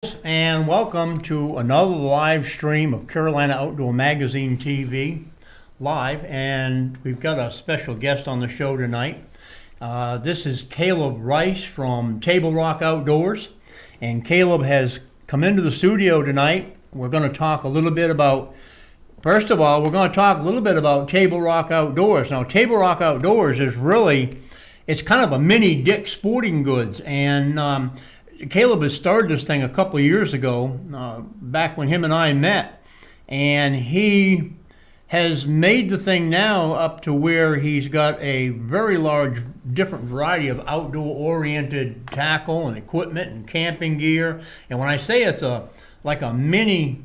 And welcome to another live stream of Carolina Outdoor Magazine TV live. And we've got a special guest on the show tonight. This is Caleb Rice from Table Rock Outdoors. And Caleb has come into the studio tonight. We're going to talk a little bit about, first of all, we're going to talk a little bit about Table Rock Outdoors. Now, Table Rock Outdoors is really, it's kind of a mini Dick's Sporting Goods. And Caleb has started this thing a couple of years ago, back when him and I met, and he has made the thing now up to where he's got a very large, different variety of outdoor-oriented tackle and equipment and camping gear. And when I say it's like a mini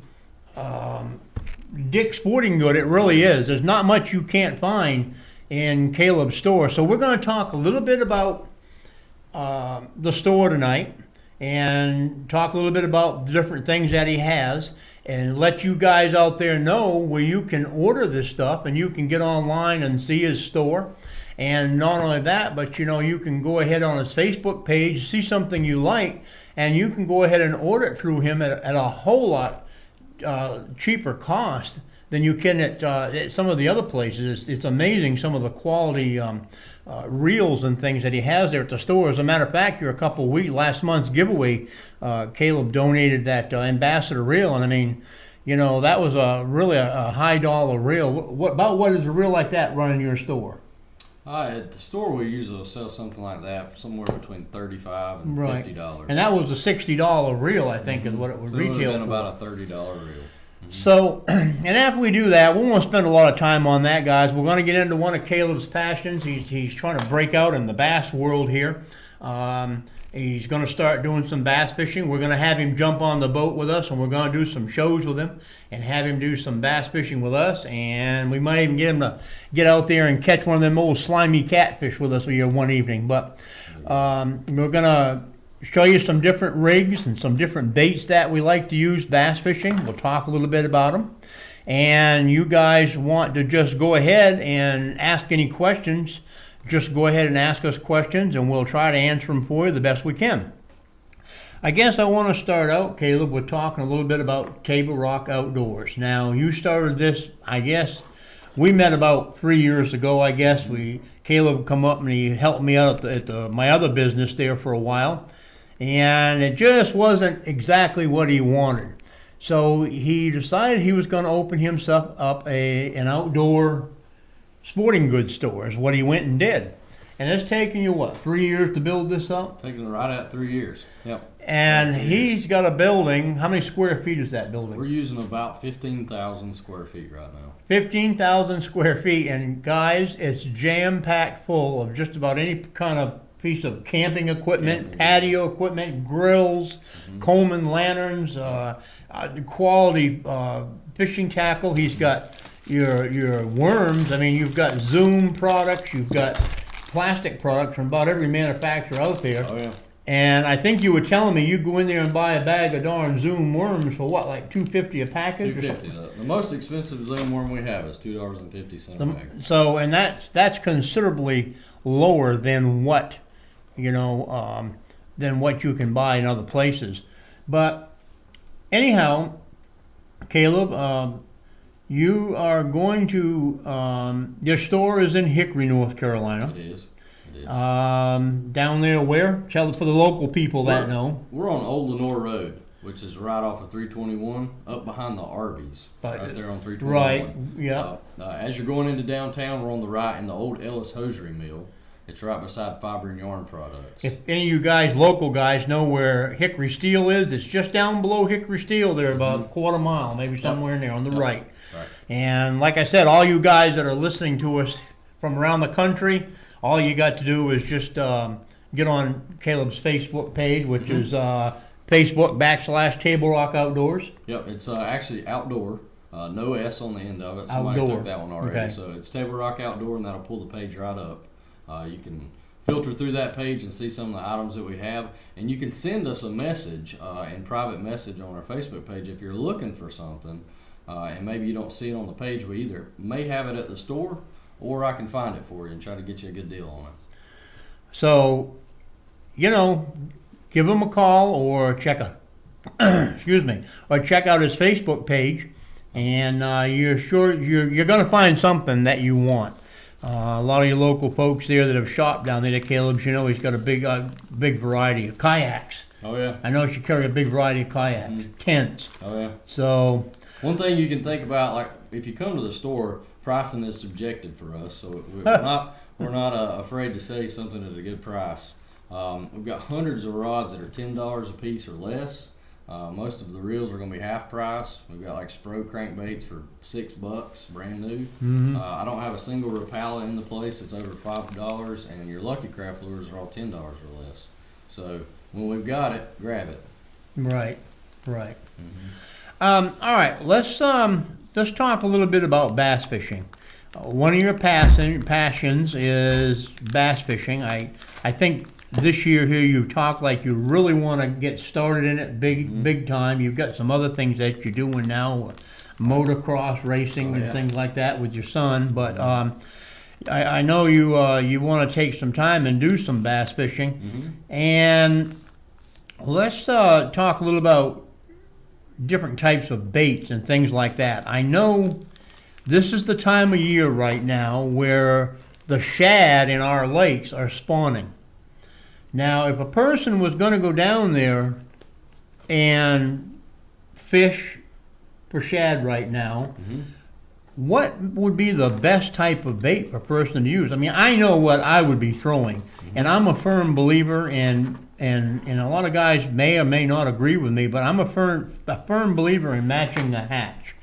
Dick's Sporting Good, it really is. There's not much you can't find in Caleb's store. So we're going to talk a little bit about the store tonight, and talk a little bit about the different things that he has, and let you guys out there know where you can order this stuff, and you can get online and see his store. And not only that, but you can go ahead on his Facebook page, see something you like, and you can go ahead and order it through him at a whole lot cheaper cost than you can at some of the other places. It's amazing some of the quality reels and things that he has there at the store. As a matter of fact, here a couple of weeks, last month's giveaway, Caleb donated that Ambassador reel, and I mean, that was really a high dollar reel. What is a reel like that running your store? At the store, we usually sell something like that for somewhere between $35 and $50. And that was a $60 reel, I think, is what it would retail for. It would have been about a $30 reel. So, and after we do that, we won't spend a lot of time on that, guys. We're going to get into one of Caleb's passions. He's trying to break out in the bass world here. He's going to start doing some bass fishing. We're going to have him jump on the boat with us, and we're going to do some shows with him and have him do some bass fishing with us. And we might even get him to get out there and catch one of them old slimy catfish with us here one evening. But we're going to show you some different rigs and some different baits that we like to use bass fishing. We'll talk a little bit about them. And you guys want to just go ahead and ask any questions, just go ahead and ask us questions, and we'll try to answer them for you the best we can. I guess I want to start out, Caleb, with talking a little bit about Table Rock Outdoors. Now, you started this, I guess, we met about 3 years ago, I guess. Caleb come up and he helped me out at my other business there for a while. And it just wasn't exactly what he wanted. So he decided he was going to open himself up an outdoor sporting goods store is what he went and did. And it's taken you, what, 3 years to build this up? Taking right at 3 years. Yep. And he's got a building. How many square feet is that building? We're using about 15,000 square feet right now. 15,000 square feet. And guys, it's jam-packed full of just about any kind of piece of camping equipment, patio equipment, grills, Coleman lanterns, quality fishing tackle. He's got your worms. I mean, you've got Zoom products, you've got plastic products from about every manufacturer out there. Oh, yeah. And I think you were telling me you go in there and buy a bag of darn Zoom worms for what, like $2.50 a package? $2.50. The most expensive Zoom worm we have is $2.50 a package. So, and that's considerably lower than what than what you can buy in other places. But anyhow, Caleb, you are going to, your store is in Hickory, North Carolina. It is. Down there where? For the local people that know. We're on Old Lenore Road, which is right off of 321, up behind the Arby's, right there on 321. Right, yeah. As you're going into downtown, we're on the right in the old Ellis Hosiery Mill. It's right beside Fiber and Yarn Products. If any of you guys, local guys, know where Hickory Steel is, it's just down below Hickory Steel there, about a quarter mile, maybe somewhere in there on the right. And like I said, all you guys that are listening to us from around the country, all you got to do is just get on Caleb's Facebook page, which is Facebook.com/Table Rock Outdoors. Yep, it's actually outdoor. No S on the end of it. Somebody took that one already. Okay. So it's Table Rock Outdoor, and that'll pull the page right up. You can filter through that page and see some of the items that we have. And you can send us a message, in private message on our Facebook page if you're looking for something. And maybe you don't see it on the page. We either may have it at the store, or I can find it for you and try to get you a good deal on it. So, give them a call or check a excuse me, or check out his Facebook page, and you're going to find something that you want. A lot of your local folks there that have shopped down there at Caleb's, you know, he's got a big variety of kayaks. Oh yeah. I know you carry a big variety of kayaks, tents. Oh yeah. So one thing you can think about, like if you come to the store, pricing is subjective for us, so we're not afraid to say something at a good price. We've got hundreds of rods that are $10 a piece or less. Most of the reels are going to be half price. We've got like Spro crankbaits for $6, brand new. I don't have a single Rapala in the place that's over $5, and your Lucky Craft lures are all $10 or less. So when we've got it, grab it. Right. All right, let's talk a little bit about bass fishing. One of your passions is bass fishing. I think this year here you talk like you really want to get started in it big time. You've got some other things that you're doing now, motocross racing and things like that with your son. But I know you want to take some time and do some bass fishing. And let's talk a little about different types of baits and things like that. I know this is the time of year right now where the shad in our lakes are spawning. Now, if a person was going to go down there and fish for shad right now, what would be the best type of bait for a person to use? I mean, I know what I would be throwing, and I'm a firm believer, and a lot of guys may or may not agree with me, but I'm a firm believer in matching the hatch.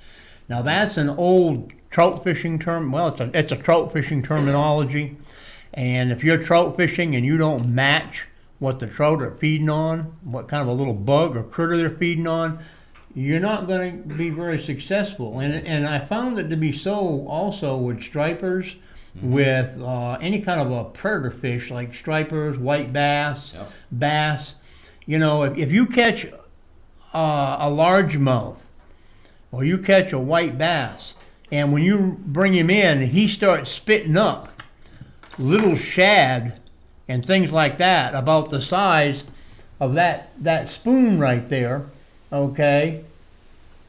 Now, that's an old trout fishing term. Well, it's a trout fishing terminology. And if you're trout fishing and you don't match what the trout are feeding on, what kind of a little bug or critter they're feeding on, you're not going to be very successful. And I found it to be so also with stripers, with any kind of a predator fish like stripers, white bass, bass. You know, if you catch a largemouth or you catch a white bass, and when you bring him in, he starts spitting up little shad and things like that about the size of that spoon right there, okay,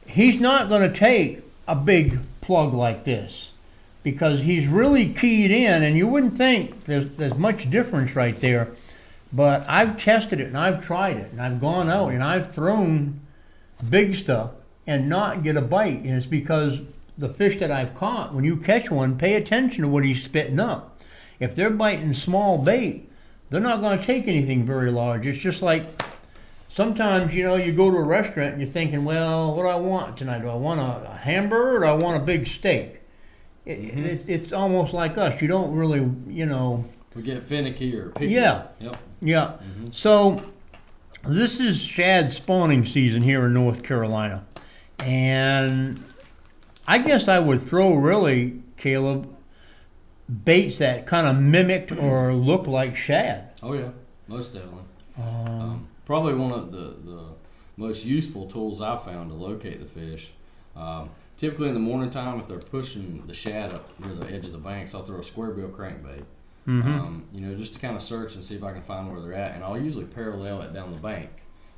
he's not going to take a big plug like this because he's really keyed in, and you wouldn't think there's much difference right there, but I've tested it and I've tried it and I've gone out and I've thrown big stuff and not get a bite, and it's because the fish that I've caught, when you catch one, pay attention to what he's spitting up. If they're biting small bait, they're not going to take anything very large. It's just like sometimes, you know, you go to a restaurant and you're thinking, well, what do I want tonight? Do I want a hamburger or do I want a big steak? It's almost like us. You don't really, you know. We get finicky or picky. Yeah. Yep. Yeah. So this is shad spawning season here in North Carolina. And I guess I would throw really, Caleb, baits that kind of mimicked or looked like shad. Oh yeah, most definitely. Probably one of the most useful tools I've found to locate the fish. Typically in the morning time, if they're pushing the shad up near the edge of the banks, I'll throw a square bill crankbait. You know, just to kind of search and see if I can find where they're at, and I'll usually parallel it down the bank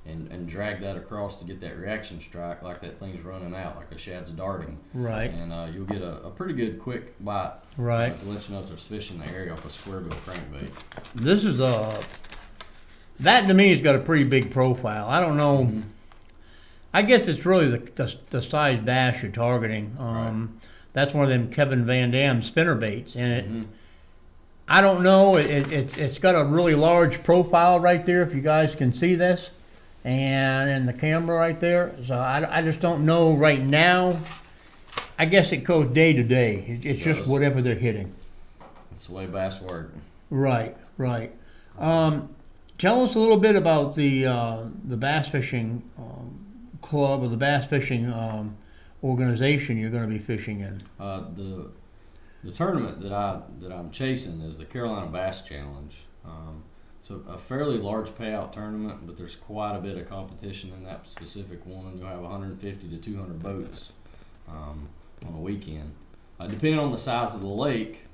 and drag that across to get that reaction strike, like that thing's running out, like a shad's darting. Right. And you'll get a pretty good quick bite. Right. To let you know if there's fish in the area off a square bill crankbait. This is that to me has got a pretty big profile. I don't know. I guess it's really the size bass you're targeting. That's one of them Kevin Van Dam spinnerbaits, and I don't know. It's got a really large profile right there. If you guys can see this, and the camera right there. So I just don't know right now. I guess it goes day to day. It's just whatever they're hitting. That's the way bass work. Right. Tell us a little bit about the bass fishing club or the bass fishing organization you're going to be fishing in. The tournament that I'm chasing is the Carolina Bass Challenge. It's a fairly large payout tournament, but there's quite a bit of competition in that specific one. You'll have 150 to 200 boats on a weekend. Depending on the size of the lake,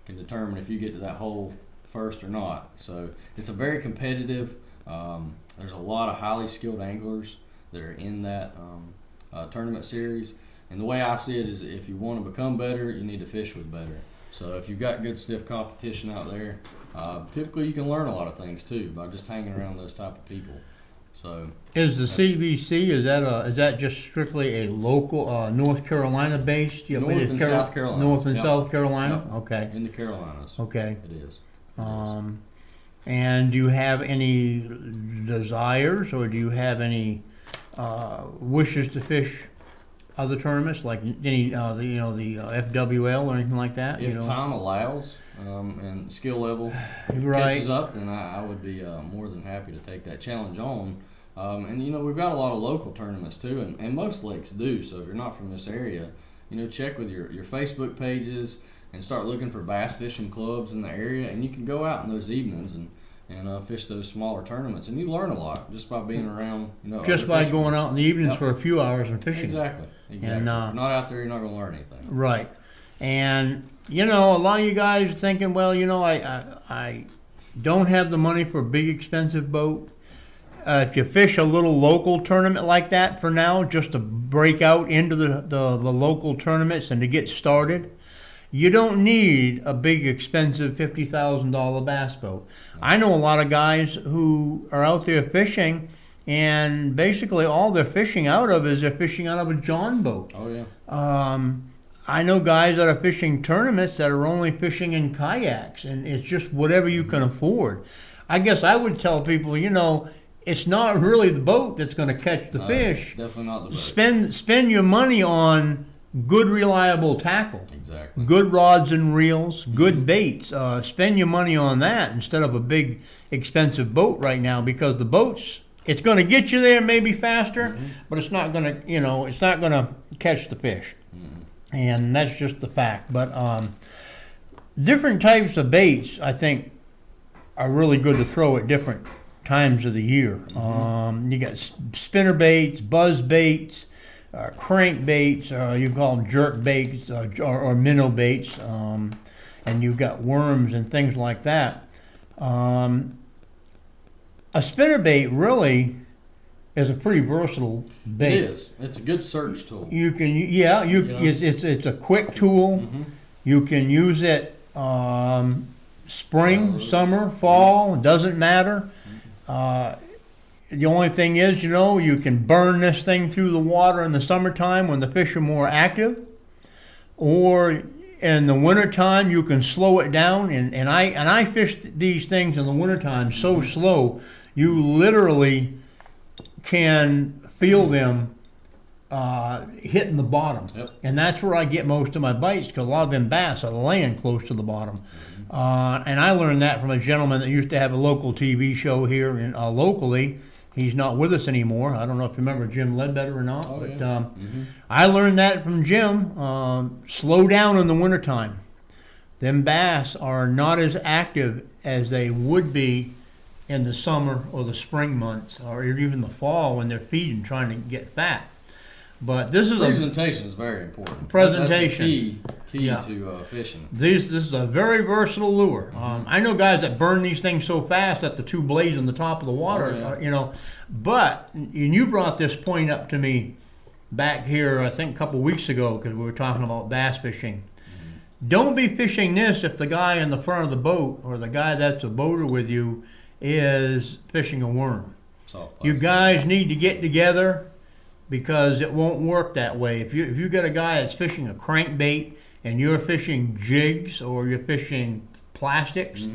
can determine if you get to that hole first or not. So it's a very competitive there's a lot of highly skilled anglers that are in that tournament series. And the way I see it is, if you want to become better, you need to fish with better. So if you've got good stiff competition out there, typically you can learn a lot of things too by just hanging around those type of people. So is the CVC, is that just strictly a local North Carolina based? North and South Carolina. North and South Carolina. Yep. Okay. In the Carolinas. Okay. It is. And do you have any desires, or do you have any wishes to fish other tournaments, like any the FWL or anything like that? If time allows and skill level right. catches up, then I would be more than happy to take that challenge on. And we've got a lot of local tournaments too, and most lakes do. So if you're not from this area, check with your Facebook pages and start looking for bass fishing clubs in the area, and you can go out in those evenings and fish those smaller tournaments, and you learn a lot just by being around. Just by going out in the evenings for a few hours and fishing. Exactly. And, if you're not out there, you're not going to learn anything. Right. And a lot of you guys are thinking, well, I don't have the money for a big expensive boat. If you fish a little local tournament like that for now, just to break out into the local tournaments and to get started, you don't need a big expensive $50,000 bass boat. I know a lot of guys who are out there fishing, and basically all they're fishing out of is they're fishing out of a John boat. Oh yeah. I know guys that are fishing tournaments that are only fishing in kayaks, and it's just whatever you can afford. I guess I would tell people, it's not really the boat that's going to catch the fish. Definitely not the boat. Spend your money on good, reliable tackle. Exactly. Good rods and reels, good baits. Spend your money on that instead of a big, expensive boat right now, because the boats, it's going to get you there maybe faster, but it's not going to, it's not going to catch the fish. And that's just the fact. But different types of baits, I think, are really good to throw at different times of the year. You got spinner baits, buzz baits, crank baits, you call them jerk baits or minnow baits, and you've got worms and things like that. A spinner bait really is a pretty versatile bait. It is. It's a good search tool. You can, it's a quick tool. You can use it spring, summer, fall. It doesn't matter. The only thing is, you can burn this thing through the water in the summertime when the fish are more active, or in the wintertime you can slow it down. And I fish these things in the wintertime so slow, you literally can feel them hitting the bottom. Yep. And that's where I get most of my bites, because a lot of them bass are laying close to the bottom. And I learned that from a gentleman that used to have a local TV show here locally. He's not with us anymore. I don't know if you remember Jim Ledbetter or not. Oh, but yeah. I learned that from Jim. Slow down in the wintertime. Them bass are not as active as they would be in the summer or the spring months, or even the fall when they're feeding, trying to get fat. But this is presentation is very important. Presentation. That's key to fishing. This is a very versatile lure. I know guys that burn these things so fast that the two blades on the top of the water, But, and you brought this point up to me back here, I think a couple weeks ago, because we were talking about bass fishing. Don't be fishing this if the guy in the front of the boat, or the guy that's a boater with you, is fishing a worm. You guys need to get together, because it won't work that way. If you got a guy that's fishing a crankbait and you're fishing jigs or you're fishing plastics,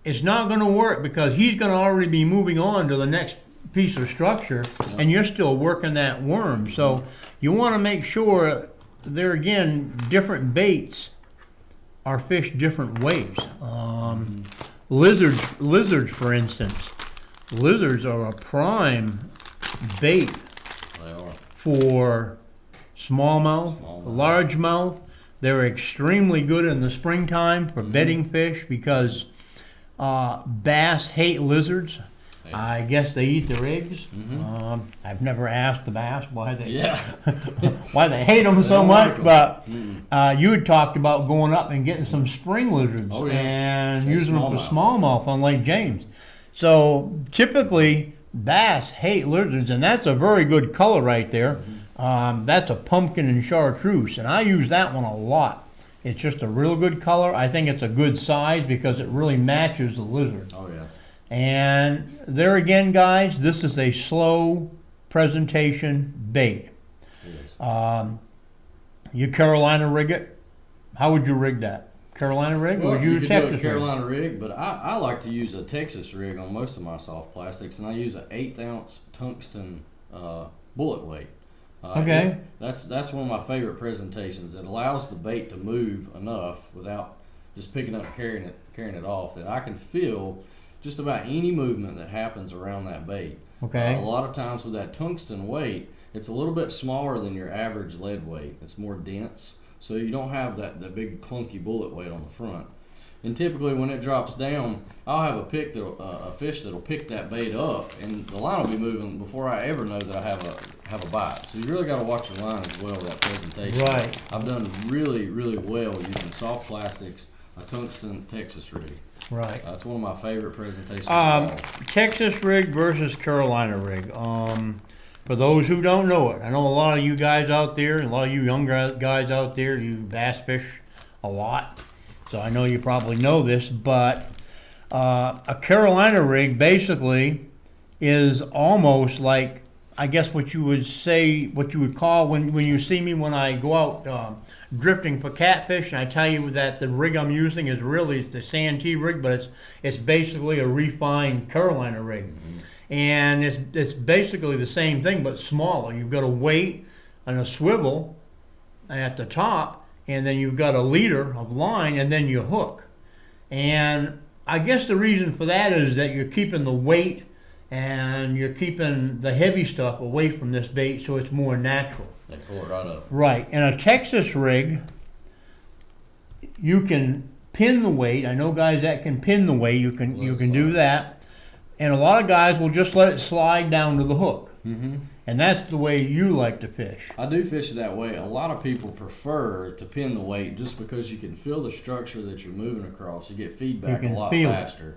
it's not going to work, because he's going to already be moving on to the next piece of structure, and you're still working that worm. So you want to make sure there again, different baits are fished different ways. Lizards, for instance. Lizards are a prime bait for smallmouth, largemouth. They're extremely good in the springtime for bedding fish, because bass hate lizards. I guess they eat their eggs. I've never asked the bass why they why they hate them so much, but you had talked about going up and getting some spring lizards and using them for smallmouth on Lake James. So typically bass hate lizards, and that's a very good color right there. That's a pumpkin and chartreuse, and I use that one a lot. It's just a real good color. I think it's a good size because it really matches the lizard. Oh yeah. And there again, guys, this is a slow presentation bait. You Carolina rig it. How would you rig that? Carolina rig? Well, or would you use could a Texas do a Carolina rig, but I like to use a Texas rig on most of my soft plastics, and I use an 1/8 ounce tungsten bullet weight. Okay. That's one of my favorite presentations. It allows the bait to move enough without just picking up and carrying it off that I can feel just about any movement that happens around that bait. Okay. A lot of times with that tungsten weight, it's a little bit smaller than your average lead weight. It's more dense, so you don't have that big clunky bullet weight on the front. And typically when it drops down, I'll have a fish that'll pick that bait up, and the line will be moving before I ever know that I have a bite. So you really got to watch your line as well with that presentation. Right. I've done really, really well using soft plastics, a tungsten Texas rig. Right. That's one of my favorite presentations. Texas rig versus Carolina rig. For those who don't know it, I know a lot of you guys out there, and a lot of you younger guys out there, you bass fish a lot. So I know you probably know this, but a Carolina rig basically is almost like, I guess what you would call when you see me when I go out drifting for catfish, and I tell you that the rig I'm using is really the Santee rig, but it's basically a refined Carolina rig. And it's basically the same thing but smaller. You've got a weight and a swivel at the top, and then you've got a leader of line, and then you hook. And I guess the reason for that is that you're keeping the weight and you're keeping the heavy stuff away from this bait, so it's more natural. They pull it right up. Right. In a Texas rig, you can pin the weight. I know guys that can pin the weight. You can do that. And a lot of guys will just let it slide down to the hook. And that's the way you like to fish. I do fish it that way. A lot of people prefer to pin the weight just because you can feel the structure that you're moving across. You get feedback a lot faster.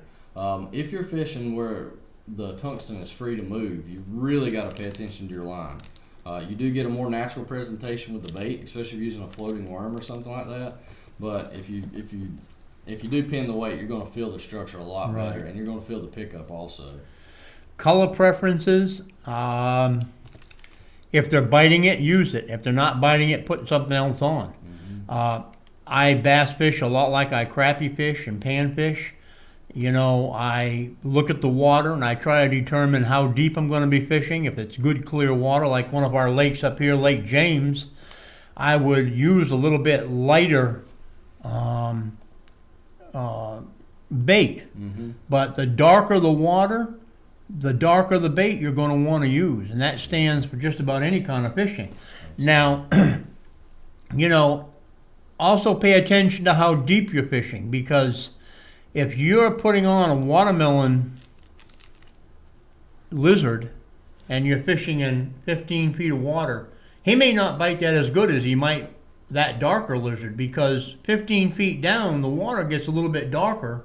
If you're fishing where the tungsten is free to move, you really got to pay attention to your line. You do get a more natural presentation with the bait, especially if you're using a floating worm or something like that. But if you do pin the weight, you're going to feel the structure a lot better, and you're going to feel the pickup also. Color preferences. If they're biting it, use it. If they're not biting it, put something else on. I bass fish a lot like I crappie fish and panfish. You know, I look at the water and I try to determine how deep I'm going to be fishing. If it's good clear water, like one of our lakes up here, Lake James, I would use a little bit lighter bait. But the darker the water, the darker the bait you're going to want to use, and that stands for just about any kind of fishing. Now, you know, also pay attention to how deep you're fishing, because if you're putting on a watermelon lizard and you're fishing in 15 feet of water, he may not bite that as good as he might that darker lizard, because 15 feet down the water gets a little bit darker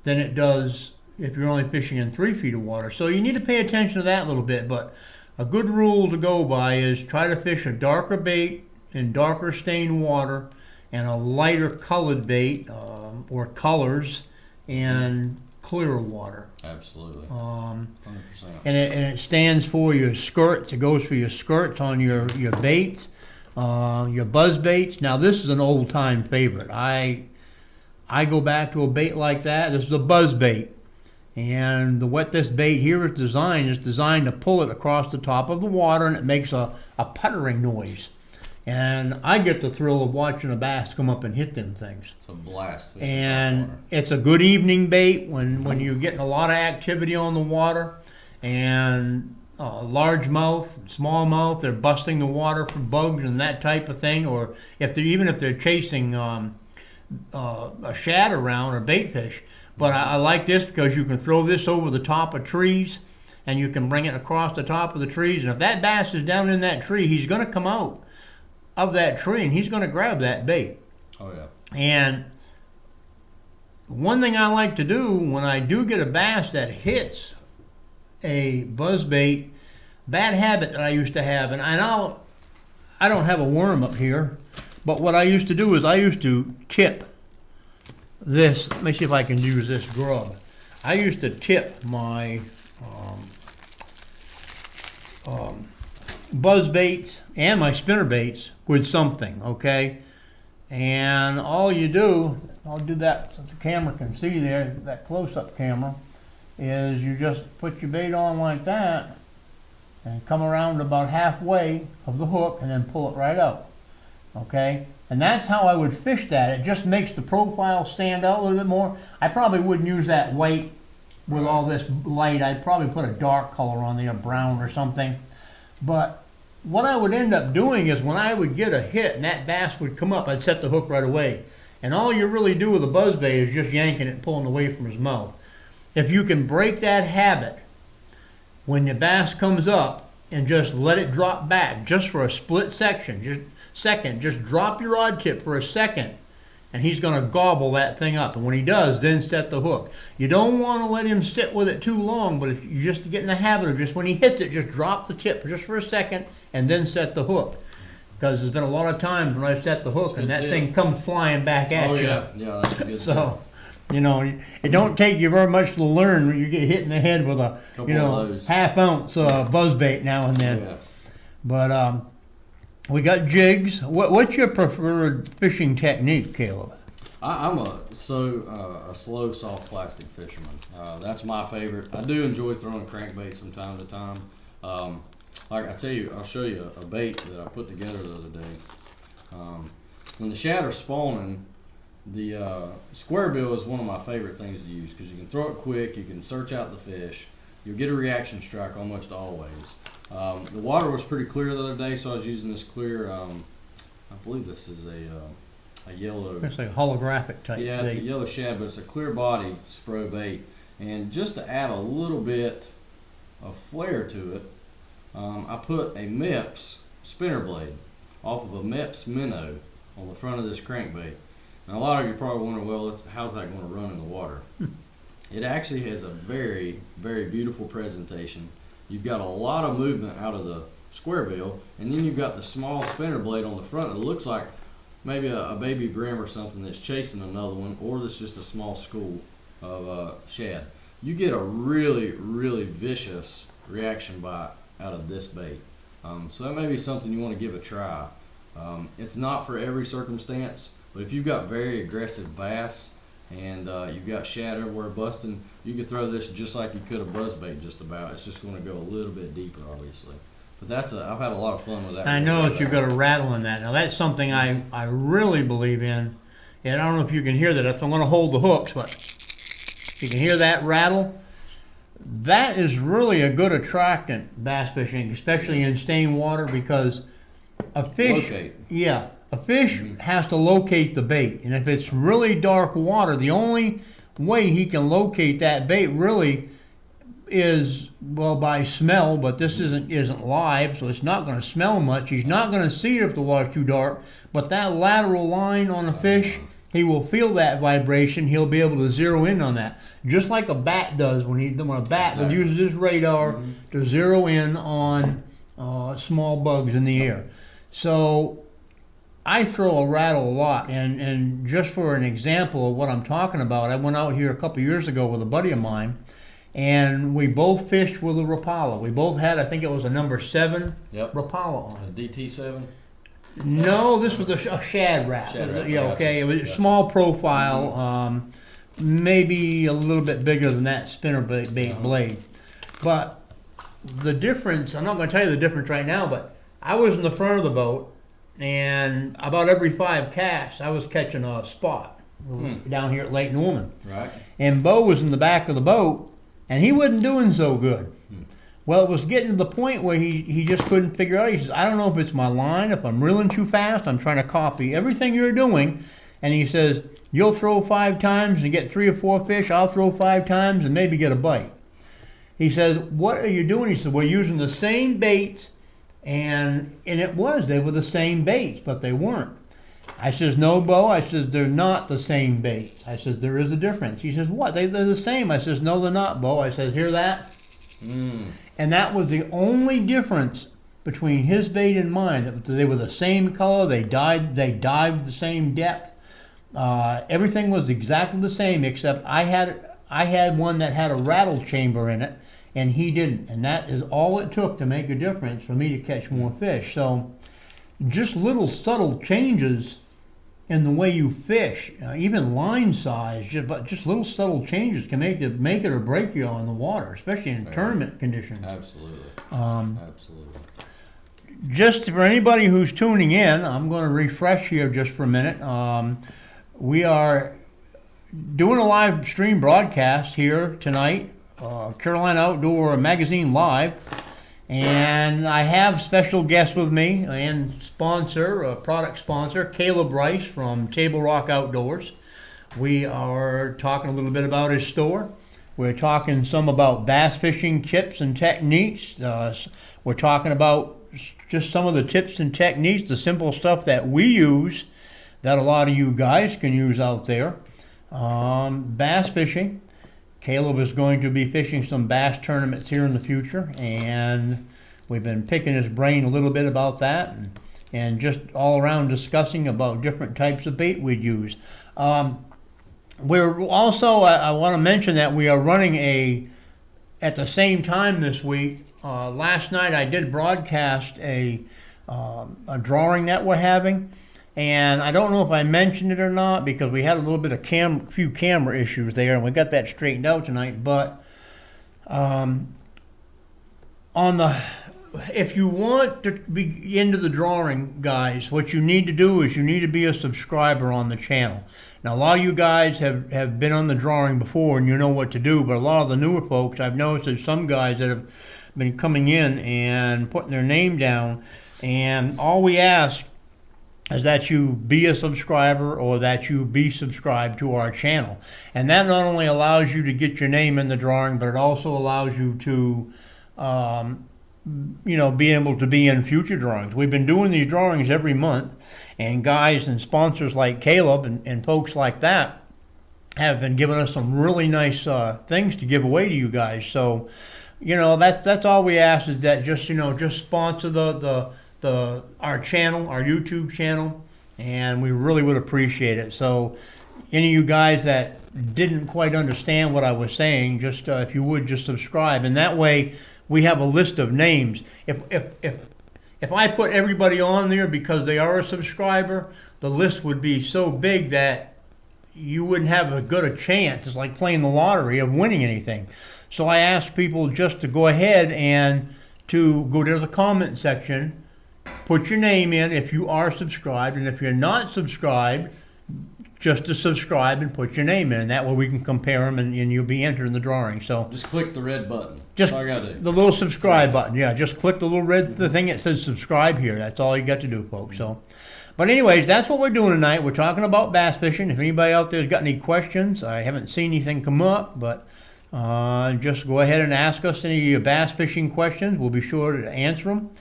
than it does if you're only fishing in 3 feet of water. So you need to pay attention to that a little bit. But a good rule to go by is try to fish a darker bait in darker stained water and a lighter colored bait or colors in clearer water. Absolutely. 100%. And it stands for your skirts. It goes for your skirts on your baits, your buzz baits. Now this is an old time favorite. I go back to a bait like that. This is a buzz bait. And what this bait here is designed to pull it across the top of the water, and it makes a puttering noise. And I get the thrill of watching a bass come up and hit them things. It's a blast. And it's a good evening bait when you're getting a lot of activity on the water, and largemouth, smallmouth, they're busting the water for bugs and that type of thing. Or if they're chasing a shad around or bait fish. But I like this because you can throw this over the top of trees, and you can bring it across the top of the trees. And if that bass is down in that tree, he's going to come out of that tree and he's going to grab that bait. Oh yeah. And one thing I like to do when I do get a bass that hits a buzzbait bad habit that I used to have, and I don't have a worm up here, but what I used to do is I used to tip this. Let me see if I can use this grub. I used to tip my buzz baits and my spinner baits with something, okay? And all you do, I'll do that so the camera can see there, that close-up camera, is you just put your bait on like that and come around about halfway of the hook and then pull it right out, okay? And that's how I would fish that. It just makes the profile stand out a little bit more. I probably wouldn't use that white with all this light. I'd probably put a dark color on there, brown or something. But what I would end up doing is when I would get a hit and that bass would come up, I'd set the hook right away. And all you really do with a buzzbait is just yanking it and pulling away from his mouth. If you can break that habit when the bass comes up and just let it drop back just for a split second, just drop your rod tip for a second and he's going to gobble that thing up. And when he does, then set the hook. You don't want to let him sit with it too long, but if you just get in the habit of just when he hits it, just drop the tip just for a second and then set the hook. Because there's been a lot of times when I've set the hook and that thing comes flying back at you. Yeah, that's a good So, you know, it don't take you very much to learn when you get hit in the head with a, half-ounce buzzbait now and then. Yeah. But we got jigs. What's your preferred fishing technique, Caleb? I'm a slow, soft plastic fisherman. That's my favorite. I do enjoy throwing crankbaits from time to time. Like I tell you, I'll show you a bait that I put together the other day. When the shad are spawning, the square bill is one of my favorite things to use because you can throw it quick, you can search out the fish, you'll get a reaction strike almost always. The water was pretty clear the other day, so I was using this clear, I believe this is a yellow. It's like a holographic type Yeah, it's a yellow shad, but it's a clear body spro bait. And just to add a little bit of flair to it, I put a Mepps spinner blade off of a Mepps minnow on the front of this crankbait. Now a lot of you probably wonder, well, how's that going to run in the water? It actually has a very, very beautiful presentation. You've got a lot of movement out of the square bill, and then you've got the small spinner blade on the front that looks like maybe a baby brim or something that's chasing another one, or that's just a small school of shad. You get a really, really vicious reaction bite out of this bait. So that may be something you want to give a try. It's not for every circumstance, but if you've got very aggressive bass and you've got shad everywhere busting, you could throw this just like you could a buzzbait just about. It's just going to go a little bit deeper, obviously. But I've had a lot of fun with that. I know that you've got a rattle in that. Now that's something I really believe in. And I don't know if you can hear that. I'm going to hold the hooks, but you can hear that rattle. That is really a good attractant bass fishing, especially in stained water, because a fish, has to locate the bait. And if it's really dark water, the only way he can locate that bait really is, well, by smell, but this isn't live, so it's not going to smell much. He's not going to see it if the water's too dark, but that lateral line on a fish, he will feel that vibration. He'll be able to zero in on that, just like a bat does when a bat uses his radar to zero in on small bugs in the air. So I throw a rattle a lot, and just for an example of what I'm talking about, I went out here a couple years ago with a buddy of mine, and we both fished with a Rapala. We both had, I think it was a number 7 Rapala on. A DT7? No, this was a shad wrap. It was a small profile, maybe a little bit bigger than that spinner bait blade. But the difference, I'm not going to tell you the difference right now, but I was in the front of the boat, and about every 5 casts, I was catching a spot down here at Lake Norman. Right. And Bo was in the back of the boat, and he wasn't doing so good. Well, it was getting to the point where he just couldn't figure out. He says, I don't know if it's my line, if I'm reeling too fast, I'm trying to copy everything you're doing. And he says, you'll throw 5 times and get 3 or 4 fish, I'll throw 5 times and maybe get a bite. He says, what are you doing? He said, we're using the same baits, and they were the same baits, but they weren't. I says, no, Bo. I says, they're not the same baits. I says, there is a difference. He says, what? They're the same. I says, no, they're not, Bo. I says, hear that? And that was the only difference between his bait and mine. They were the same color. They dived the same depth. Everything was exactly the same, except I had one that had a rattle chamber in it, and he didn't. And that is all it took to make a difference for me to catch more fish. So just little subtle changes in the way you fish, even line size, just little subtle changes can make it or break you on the water, especially in tournament conditions. Absolutely. Absolutely. Just for anybody who's tuning in, I'm going to refresh here just for a minute. We are doing a live stream broadcast here tonight, Carolina Outdoor Magazine Live, and I have special guests with me and product sponsor, Caleb Rice from Table Rock Outdoors. We are talking a little bit about his store. We're talking some about bass fishing tips and techniques. We're talking about just some of the tips and techniques, the simple stuff that we use that a lot of you guys can use out there. Bass fishing. Caleb is going to be fishing some bass tournaments here in the future, and we've been picking his brain a little bit about that, and just all around discussing about different types of bait we'd use. We're also, I want to mention that we are running at the same time this week. Last night I did broadcast a drawing that we're having, and I don't know if I mentioned it or not because we had a little bit of few camera issues there, and we got that straightened out tonight. But if you want to be into the drawing, guys, what you need to do is you need to be a subscriber on the channel. Now, a lot of you guys have been on the drawing before and you know what to do, but a lot of the newer folks, I've noticed there's some guys that have been coming in and putting their name down, and all we ask is that you be a subscriber or that you be subscribed to our channel. And that not only allows you to get your name in the drawing, but it also allows you to be able to be in future drawings. We've been doing these drawings every month, and guys and sponsors like Caleb and folks like that have been giving us some really nice things to give away to you guys. So, that's all we ask is that just sponsor our channel, our YouTube channel, and we really would appreciate it. So, any of you guys that didn't quite understand what I was saying, just if you would just subscribe, and that way we have a list of names. If I put everybody on there because they are a subscriber, the list would be so big that you wouldn't have as good a chance. It's like playing the lottery of winning anything. So I ask people just to go ahead and to go to the comment section, put your name in if you are subscribed, and if you're not subscribed, just to subscribe and put your name in. That way we can compare them and you'll be entered in the drawing. So just click the red button. Just That's all I gotta do. The little subscribe button. Yeah, just click the little red the thing that says subscribe here. That's all you got to do, folks. So, but anyways, that's what we're doing tonight. We're talking about bass fishing. If anybody out there's got any questions, I haven't seen anything come up, but just go ahead and ask us any of your bass fishing questions. We'll be sure to answer them.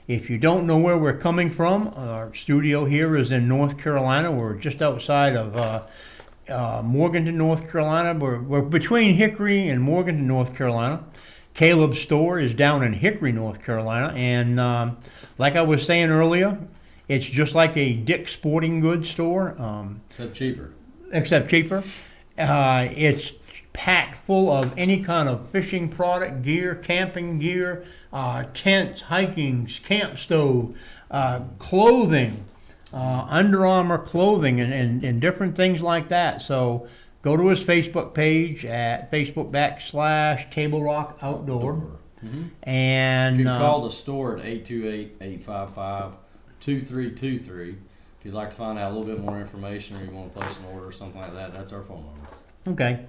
If you don't know where we're coming from, our studio here is in North Carolina. We're just outside of Morganton, North Carolina. We're between Hickory and Morganton, North Carolina. Caleb's store is down in Hickory, North Carolina. And like I was saying earlier, it's just like a Dick's Sporting Goods store. Except cheaper. It's packed full of any kind of fishing product, gear, camping gear, tents, hiking, camp stove, clothing, Under Armour clothing, and different things like that. So go to his Facebook page at Facebook.com/Table Rock Outdoor. Mm-hmm. And you can call the store at 828-855-2323 if you'd like to find out a little bit more information or you want to place an order or something like that. That's our phone number. Okay.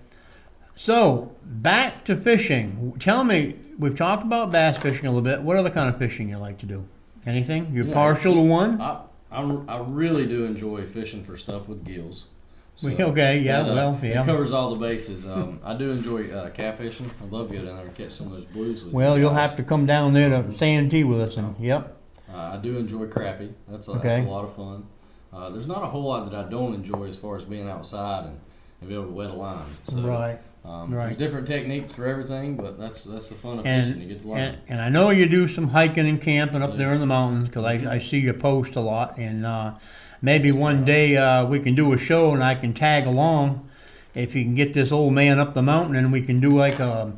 So, back to fishing. Tell me, we've talked about bass fishing a little bit. What other kind of fishing you like to do? Anything? You're partial to one? I really do enjoy fishing for stuff with gills. So okay, yeah, it covers all the bases. I do enjoy catfishing. I'd love to go down there and catch some of those blues with you. Well, you'll have to come down there to Santee with us. Yep. I do enjoy crappie. That's a lot of fun. There's not a whole lot that I don't enjoy as far as being outside and be able to wet a line. So, right. There's different techniques for everything, but that's the fun of fishing. You get to learn. And I know you do some hiking and camping up there in the mountains, because I see you post a lot. And maybe one day we can do a show and I can tag along if you can get this old man up the mountain, and we can do like a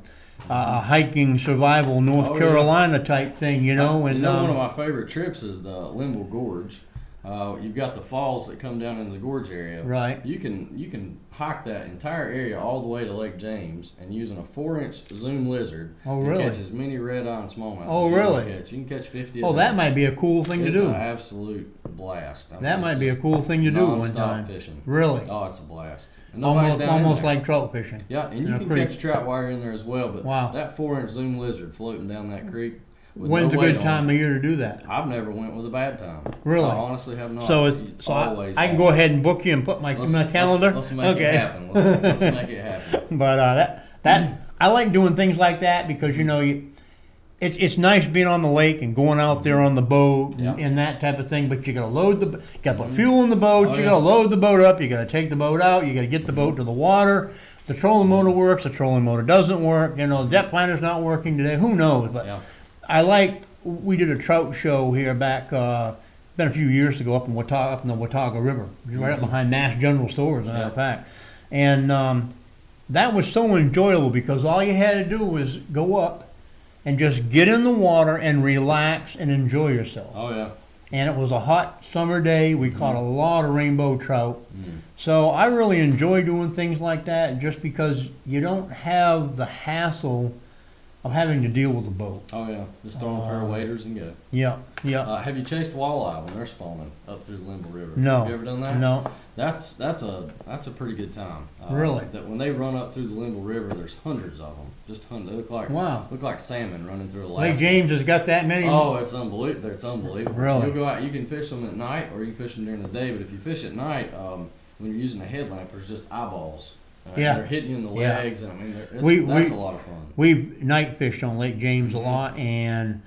hiking survival North Carolina type thing, you know. And one of my favorite trips is the Limble Gorge. You've got the falls that come down into the gorge area. Right. You can hike that entire area all the way to Lake James, and using a 4-inch zoom lizard, catch as many red-eye and smallmouth as you can catch. You can catch 50. That might be a cool thing to do. It's an absolute blast. That might be a cool thing to do one time. Fishing. Really? Oh, it's a blast. And almost like trout fishing. Yeah, and you can catch trout while you're in there as well. But wow. That 4-inch zoom lizard floating down that creek. When's a good time of year to do that? I've never went with a bad time. Really? I honestly have not. So I can go ahead and book you and put my calendar. Let's make it happen. Let's make it happen. But that I like doing things like that, because you know it's nice being on the lake and going out there on the boat and that type of thing. But you gotta put fuel in the boat. You gotta load the boat up. You gotta take the boat out. You gotta get the boat to the water. The trolling motor works. The trolling motor doesn't work. You know, the depth finder's not working today. Who knows? But we did a trout show here back, been a few years ago, up in the Watauga River, right up behind Mass General Stores, as a matter of fact. And that was so enjoyable, because all you had to do was go up and just get in the water and relax and enjoy yourself. Oh, yeah. And it was a hot summer day. We caught a lot of rainbow trout. So I really enjoy doing things like that, just because you don't have the hassle of having to deal with the boat. Oh yeah, just throw on a pair of waders and go. Yeah. Have you chased walleye when they're spawning up through the Limble River? No. Have you ever done that? No. That's a pretty good time. Really? That when they run up through the Limble River, there's hundreds of them. Just hundreds. They look like salmon running through Alaska. Lake James has got that many. Oh, it's unbelievable. It's unbelievable. Really? You'll go out. You can fish them at night, or you can fish them during the day. But if you fish at night, when you're using a headlamp, there's just eyeballs. They're hitting you in the legs, and I mean, that's a lot of fun. We've night fished on Lake James a lot, and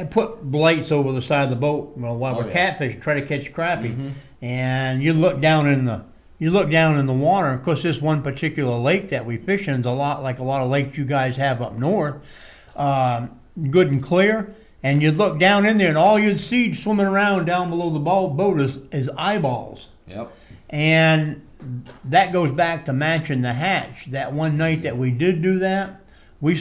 put blights over the side of the boat while we're catfishing, try to catch crappie. And you look down in the water. Of course, this one particular lake that we fish in is a lot like a lot of lakes you guys have up north, good and clear. And you'd look down in there, and all you'd see swimming around down below the boat is eyeballs. Yep. And that goes back to matching the hatch. That one night that we did do that, we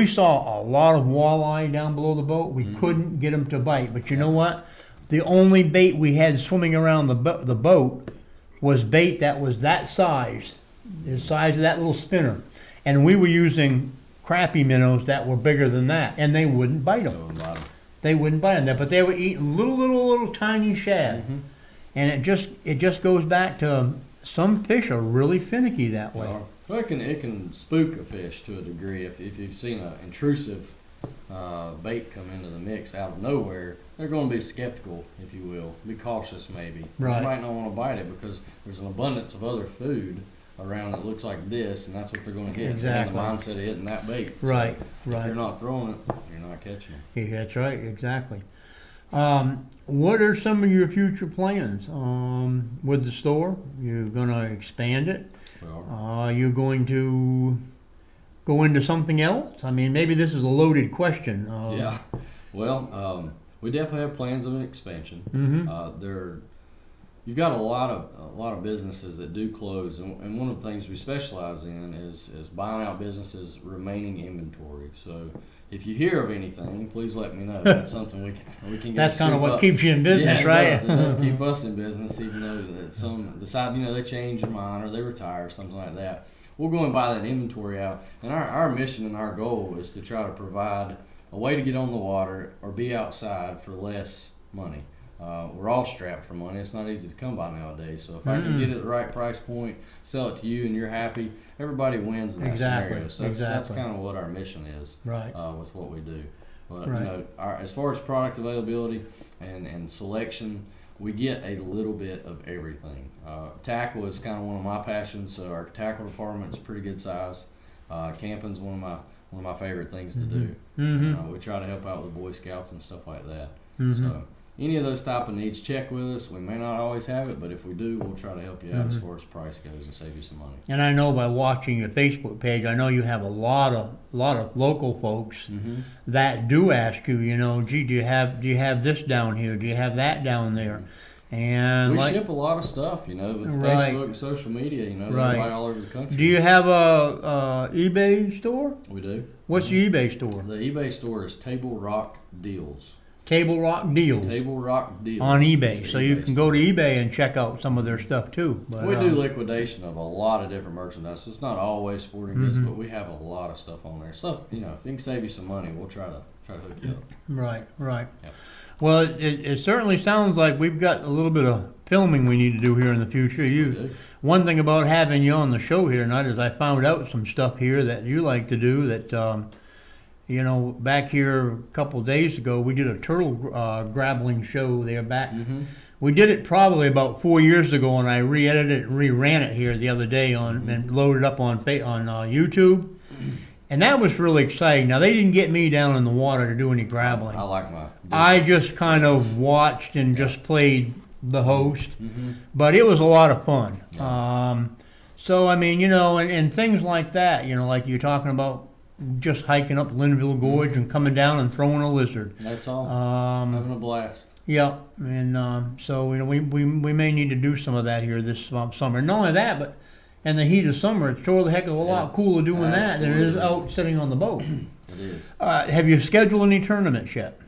saw a lot of walleye down below the boat. We couldn't get them to bite. But you know what? The only bait we had swimming around the boat was bait that was that size, the size of that little spinner. And we were using crappie minnows that were bigger than that, and they wouldn't bite them. They wouldn't bite them, but they were eating little tiny shad. And it just goes back to some fish are really finicky that way. Well, it can spook a fish to a degree. If you've seen an intrusive bait come into the mix out of nowhere, they're going to be skeptical, if you will. Be cautious, maybe. Right. They might not want to bite it because there's an abundance of other food around that looks like this, and that's what they're going to hit. Exactly. The mindset of hitting that bait. Right. So if you're not throwing it, you're not catching it. Yeah, that's right. Exactly. What are some of your future plans with the store? You're going to expand it? Are you going to go into something else? I mean, maybe this is a loaded question. Yeah. Well, we definitely have plans of an expansion. You've got a lot of businesses that do close, and one of the things we specialize in is buying out businesses' remaining inventory. So if you hear of anything, please let me know. That's something we can get. That's kind of what keeps you in business, right? It does keep us in business, even though that some decide they change their mind or they retire or something like that. We'll go and buy that inventory out, and our mission and our goal is to try to provide a way to get on the water or be outside for less money. We're all strapped for money. It's not easy to come by nowadays. So if I can get it at the right price point, sell it to you, and you're happy, everybody wins in that scenario. So that's kind of what our mission is, with what we do. But as far as product availability and selection, we get a little bit of everything. Tackle is kind of one of my passions. So our tackle department is pretty good size. Camping's one of my favorite things to do. We try to help out with the Boy Scouts and stuff like that. So any of those type of needs, check with us. We may not always have it, but if we do, we'll try to help you out as far as price goes and save you some money. And I know by watching your Facebook page, I know you have a lot of local folks that do ask you, you know, gee, do you have this down here? Do you have that down there? And we ship a lot of stuff, you know, with Facebook and social media, you know, they buy all over the country. Do you have a eBay store? We do. What's the eBay store? The eBay store is Table Rock Deals. Table Rock Deals. Table Rock Deals. On eBay. So you can go to eBay and check out some of their stuff too. But, we do liquidation of a lot of different merchandise. It's not always sporting goods, but we have a lot of stuff on there. So, you know, if we can save you some money, we'll try to hook you up. Right. Yep. Well, it certainly sounds like we've got a little bit of filming we need to do here in the future. One thing about having you on the show here tonight is I found out some stuff here that you like to do that, you know, back here a couple of days ago, we did a turtle grappling show there back. We did it probably about 4 years ago, and I re-edited it and re-ran it here the other day and loaded up on YouTube. And that was really exciting. Now, they didn't get me down in the water to do any grappling. I like my business. I just kind of watched and just played the host. But it was a lot of fun. So, I mean, you know, and things like that, you know, like you're talking about just hiking up Linville Gorge and coming down and throwing a lizard. That's all. Having a blast. Yeah, and so, you know, we may need to do some of that here this summer. Not only that, but in the heat of summer, it's sure the heck of a lot cooler doing that than it is out sitting on the boat. It is. Have you scheduled any tournaments yet?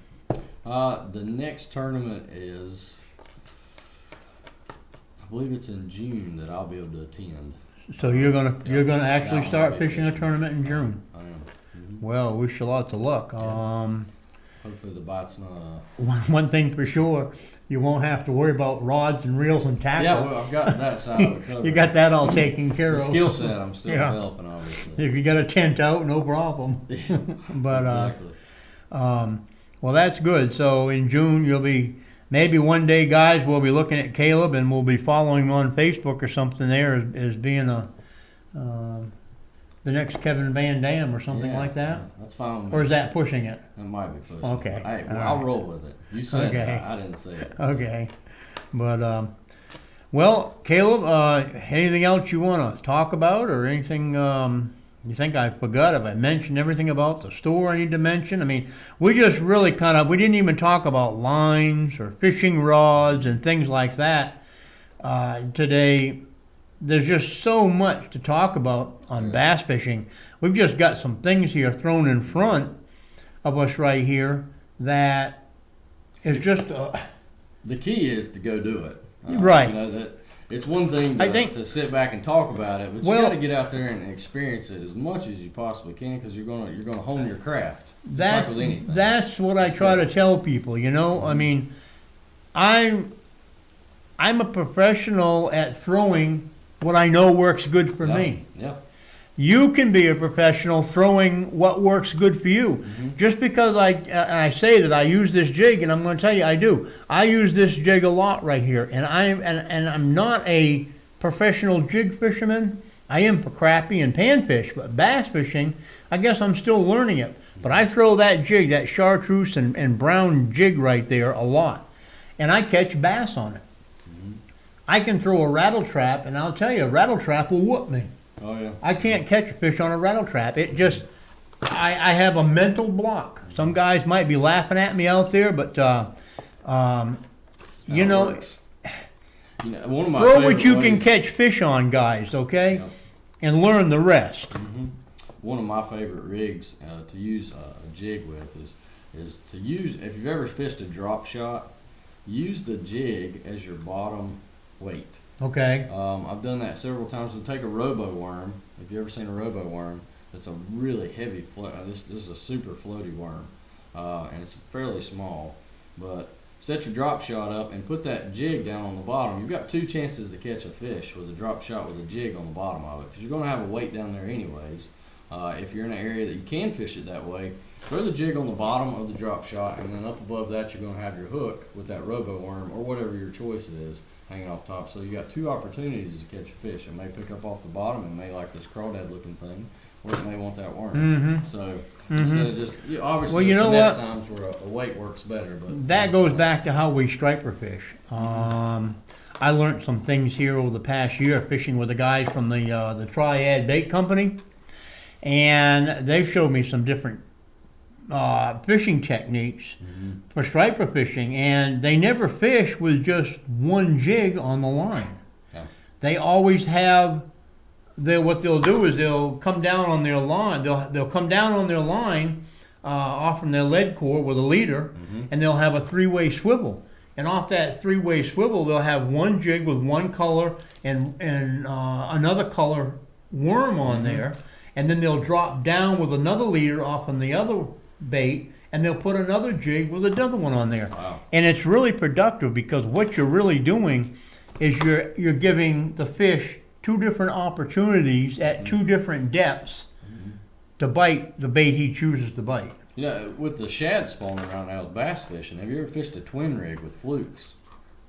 The next tournament is, I believe it's in June that I'll be able to attend. So you're gonna actually start fishing a tournament in June. I am. Well, wish you lots of luck. Hopefully the bite's not. One thing for sure, you won't have to worry about rods and reels and tackle. Yeah, well, I've got that side of it covered. You got that all taken care The of. skill set I'm still developing, obviously. If you got a tent out, no problem. But exactly. Well, that's good. So in June you'll be maybe one day, guys. We'll be looking at Caleb and we'll be following him on Facebook or something there as being the next Kevin Van Dam or something like that. Yeah, that's fine. Or is that pushing it? That might be pushing. Okay. Hey, I'll roll with it. You said it. I didn't say it. So. Okay. But well, Caleb, anything else you want to talk about or anything you think I forgot? Have I mentioned everything about the store I need to mention? I mean, we just really we didn't even talk about lines or fishing rods and things like that today. There's just so much to talk about on bass fishing. We've just got some things here thrown in front of us right here that is just... the key is to go do it. Right. You know, it's one thing to sit back and talk about it, but you got to get out there and experience it as much as you possibly can because you're gonna hone your craft. Like with anything. That's what I try to tell people. You know, I mean, I'm a professional at throwing what I know works good for me. Yeah. You can be a professional throwing what works good for you. Just because I say that I use this jig, and I'm going to tell you I do. I use this jig a lot right here, and I'm not a professional jig fisherman. I am for crappie and panfish, but bass fishing, I guess I'm still learning it. But I throw that jig, that chartreuse and brown jig right there a lot, and I catch bass on it. I can throw a rattle trap, and I'll tell you, a rattle trap will whoop me. Oh, yeah. I can't catch a fish on a rattle trap. It just, I have a mental block. Some guys might be laughing at me out there, but, you know, one of my throw what you can catch fish on, guys, okay? Yep. And learn the rest. One of my favorite rigs to use a jig with is to use, if you've ever fished a drop shot, use the jig as your bottom weight. Okay. I've done that several times. So take a robo worm. Have you ever seen a robo worm? It's a really heavy this is a super floaty worm, and it's fairly small. But set your drop shot up and put that jig down on the bottom. You've got two chances to catch a fish with a drop shot with a jig on the bottom of it because you're going to have a weight down there anyways. If you're in an area that you can fish it that way, throw the jig on the bottom of the drop shot, and then up above that you're going to have your hook with that robo worm or whatever your choice is hanging off top. So you got two opportunities to catch a fish. It may pick up off the bottom and may like this crawdad looking thing, where it may want that worm. Mm-hmm. So instead of just obviously, well, you know there's what? times where a weight works better, but That goes back to how we striper fish. I learned some things here over the past year fishing with the guys from the Triad Bait Company, and they've showed me some different fishing techniques for striper fishing, and they never fish with just one jig on the line. Yeah. They always have what they'll do is they'll come down on their line. They'll come down on their line off from their lead core with a leader, and they'll have a three-way swivel. And off that three-way swivel, they'll have one jig with one color and another color worm on there, and then they'll drop down with another leader off on the other bait, and they'll put another jig with another one on there. Wow. And it's really productive because what you're really doing is you're giving the fish two different opportunities at two different depths to bite the bait he chooses to bite. You know, with the shad spawning around now with bass fishing, have you ever fished a twin rig with flukes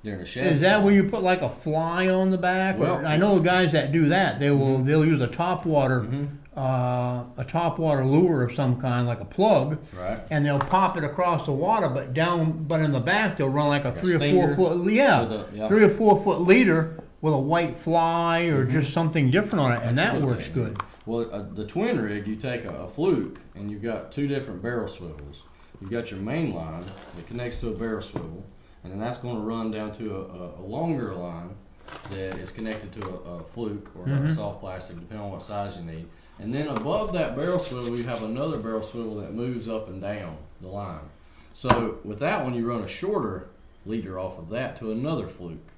during a shad? Is that where you put like a fly on the back? Well, I know guys that do that. They'll use a topwater lure of some kind, like a plug, right? And they'll pop it across the water, but in the back they'll run like a 3 or 4 foot, 3 or 4 foot leader with a white fly or just something different on it, and that works good. Well, the twin rig, you take a fluke, and you've got two different barrel swivels. You've got your main line that connects to a barrel swivel, and then that's going to run down to a longer line that is connected to a fluke or a soft plastic, depending on what size you need. And then above that barrel swivel, you have another barrel swivel that moves up and down the line. So with that one, you run a shorter leader off of that to another fluke.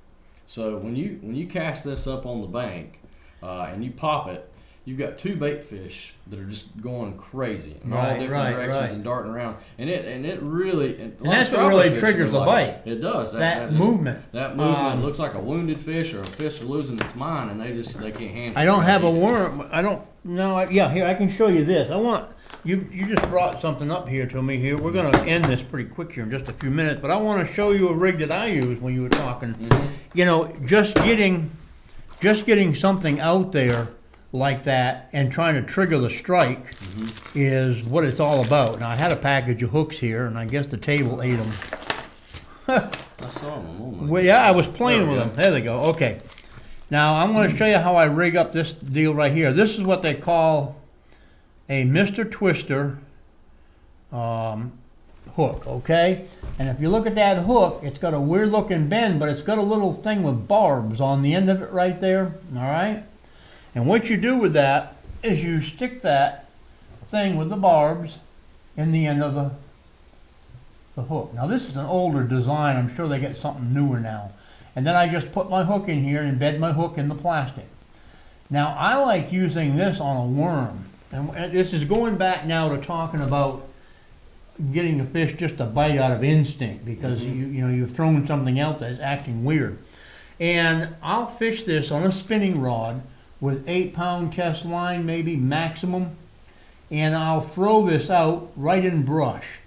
So when you cast this up on the bank and you pop it, you've got two bait fish that are just going crazy in all different directions and darting around, and it really and that's what really triggers the bite. It does that movement. That movement looks like a wounded fish or a fish losing its mind, and they can't handle it. I don't have a worm. I don't. No. Yeah, here I can show you this. I want you. You just brought something up here to me. Here we're going to end this pretty quick here in just a few minutes, but I want to show you a rig that I use when you were talking. You know, just getting something out there like that and trying to trigger the strike is what it's all about. Now I had a package of hooks here, and I guess the table ate them. I saw them. Well, yeah, I was playing with them. There they go. Okay. Now I'm going to show you how I rig up this deal right here. This is what they call a Mr. Twister hook, okay? And if you look at that hook, it's got a weird looking bend, but it's got a little thing with barbs on the end of it right there, all right? And what you do with that is you stick that thing with the barbs in the end of the hook. Now this is an older design. I'm sure they get something newer now. And then I just put my hook in here and embed my hook in the plastic. Now I like using this on a worm. And this is going back now to talking about getting the fish just to bite out of instinct because you've thrown something else that's acting weird. And I'll fish this on a spinning rod with 8-pound test line, maybe maximum, and I'll throw this out right in brush.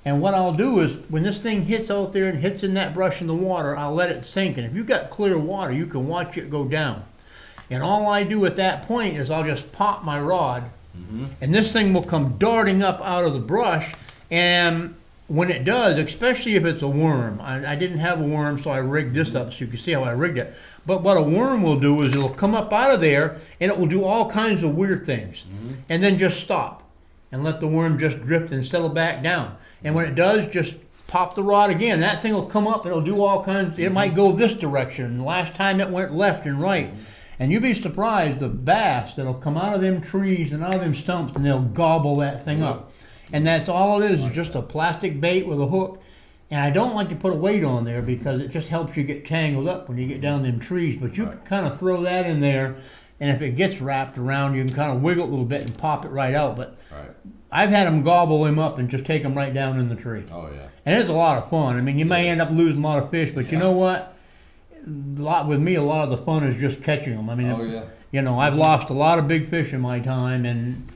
And what I'll do is, when this thing hits out there and hits in that brush in the water, I'll let it sink. And if you've got clear water, you can watch it go down. And all I do at that point is I'll just pop my rod, and this thing will come darting up out of the brush. And when it does, especially if it's a worm, I didn't have a worm, so I rigged this up so you can see how I rigged it. But what a worm will do is it'll come up out of there and it will do all kinds of weird things. And then just stop and let the worm just drift and settle back down. And when it does, just pop the rod again. That thing will come up and it'll do all kinds. It might go this direction. The last time it went left and right. And you'd be surprised the bass that'll come out of them trees and out of them stumps and they'll gobble that thing up. And that's all it is just a plastic bait with a hook. And I don't like to put a weight on there because it just helps you get tangled up when you get down them trees. But you can kind of throw that in there, and if it gets wrapped around, you can kind of wiggle it a little bit and pop it right out. But I've had them gobble him up and just take them right down in the tree. Oh, yeah. And it's a lot of fun. I mean, you may end up losing a lot of fish, but you know what? With me, a lot of the fun is just catching them. I mean, I've lost a lot of big fish in my time, and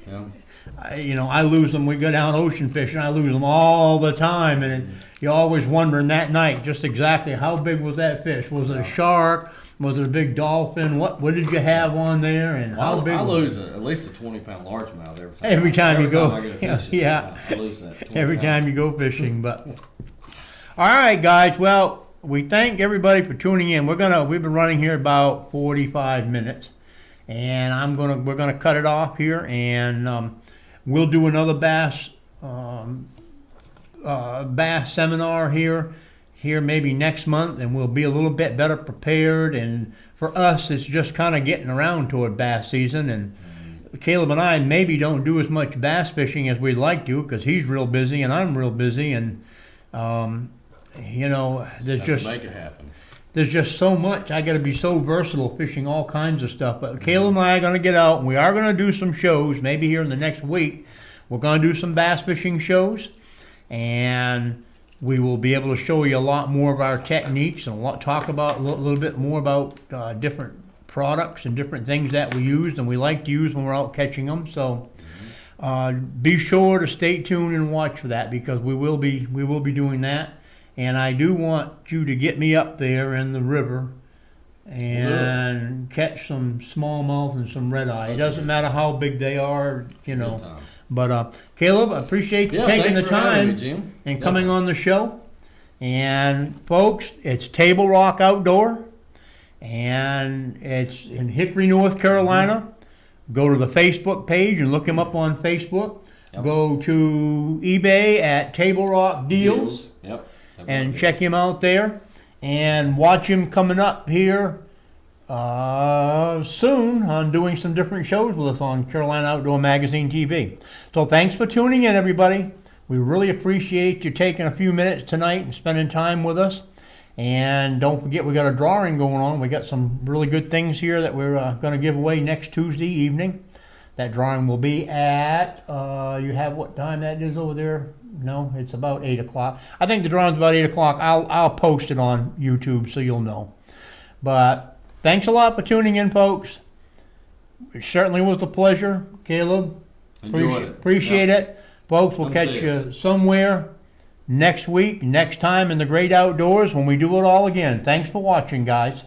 I lose them. We go down ocean fishing, I lose them all the time, and you're always wondering that night just exactly how big was that fish. Was it a shark? Was it a big dolphin? What did you have on there, and how big? I was lose at least a 20-pound largemouth every time. Every time you go, I get a fish, yeah. I lose that. Every time you go fishing, but. All right, guys. Well, we thank everybody for tuning in. We've been running here about 45 minutes, and we're gonna cut it off here, and we'll do another bass seminar here maybe next month, and we'll be a little bit better prepared. And for us, it's just kind of getting around toward bass season, and Caleb and I maybe don't do as much bass fishing as we'd like to because he's real busy and I'm real busy, and Make it happen. There's just so much. I got to be so versatile fishing all kinds of stuff. But Caleb and I are going to get out, and we are going to do some shows maybe here in the next week. We're going to do some bass fishing shows, and we will be able to show you a lot more of our techniques and talk about a little bit more about different products and different things that we use and we like to use when we're out catching them. So be sure to stay tuned and watch for that, because we will be doing that. And I do want you to get me up there in the river and catch some smallmouth and some red eye. It doesn't matter how big they are, But Caleb, I appreciate you taking the time and coming on the show. And folks, it's Table Rock Outdoor, and it's in Hickory, North Carolina. Go to the Facebook page and look him up on Facebook. Yep. Go to eBay at Table Rock Deals. Yep. And check him out there, and watch him coming up here soon on doing some different shows with us on Carolina Outdoor Magazine TV. So thanks for tuning in, everybody. We really appreciate you taking a few minutes tonight and spending time with us. And don't forget, we got a drawing going on. We got some really good things here that we're going to give away next Tuesday evening. That drawing will be at, you have what time that is over there? No, it's about 8 o'clock. I think the drawing's about 8 o'clock. I'll post it on YouTube so you'll know. But thanks a lot for tuning in, folks. It certainly was a pleasure, Caleb. Appreciate it. Folks, we'll catch you somewhere next week, next time in the great outdoors when we do it all again. Thanks for watching, guys.